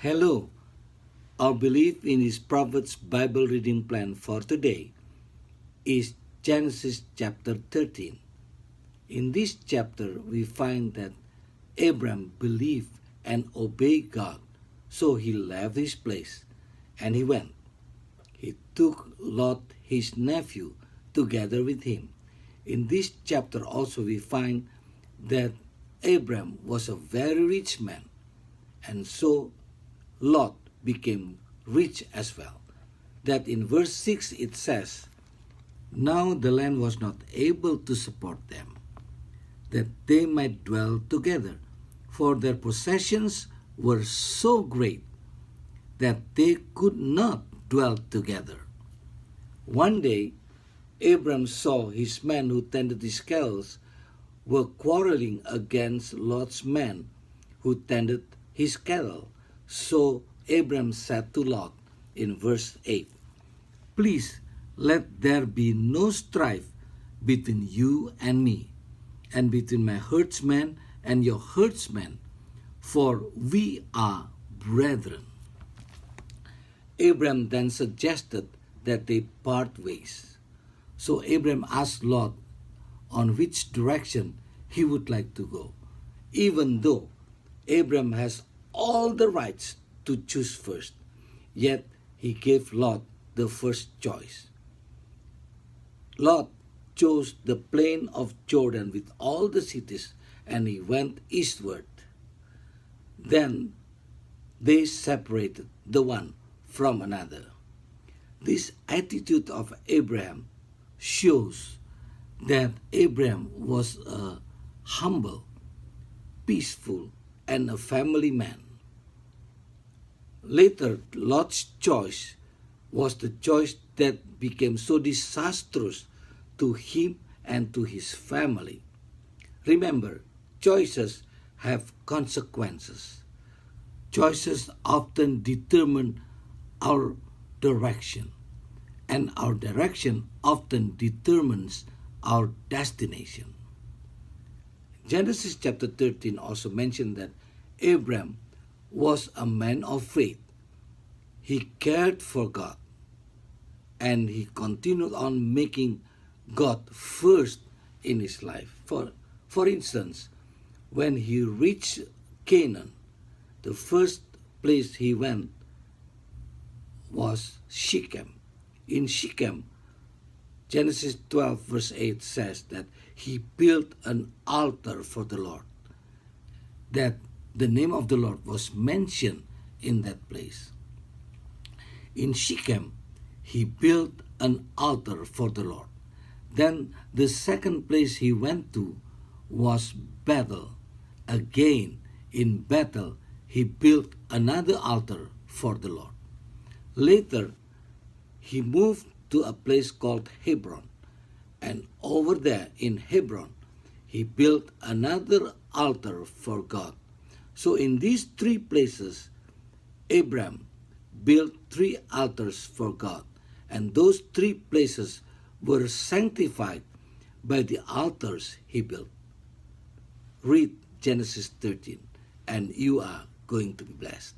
Hello, our belief in his prophet's Bible reading plan for today is Genesis chapter 13. In this chapter, we find that Abram believed and obeyed God, so he left his place and he went. He took Lot, his nephew, together with him. In this chapter also we find that Abram was a very rich man, and so Lot became rich as well. That in verse 6 it says, "Now the land was not able to support them, that they might dwell together, for their possessions were so great that they could not dwell together." One day, Abram saw his men who tended his cattle were quarreling against Lot's men who tended his cattle. So Abram said to Lot in verse 8, "Please let there be no strife between you and me, and between my herdsmen and your herdsmen, for we are brethren." Abram then suggested that they part ways. So Abram asked Lot on which direction he would like to go, even though Abram has all the rights to choose first, yet he gave Lot the first choice. Lot chose the plain of Jordan with all the cities, and he went eastward. Then they separated the one from another. This attitude of Abraham shows that Abraham was a humble, peaceful, and a family man. Later, Lot's choice was the choice that became so disastrous to him and to his family. Remember, choices have consequences. Choices often determine our direction, and our direction often determines our destination. Genesis chapter 13 also mentioned that Abram was a man of faith. He cared for God, and he continued on making God first in his life. For instance, when he reached Canaan, the first place he went was Shechem. In Shechem, Genesis 12 verse 8 says that he built an altar for the Lord, that the name of the Lord was mentioned in that place. In Shechem, he built an altar for the Lord. Then the second place he went to was Bethel. Again, in Bethel, he built another altar for the Lord. Later, he moved to a place called Hebron, and over there in Hebron, he built another altar for God. So in these three places, Abram built three altars for God, and those three places were sanctified by the altars he built. Read Genesis 13, and you are going to be blessed.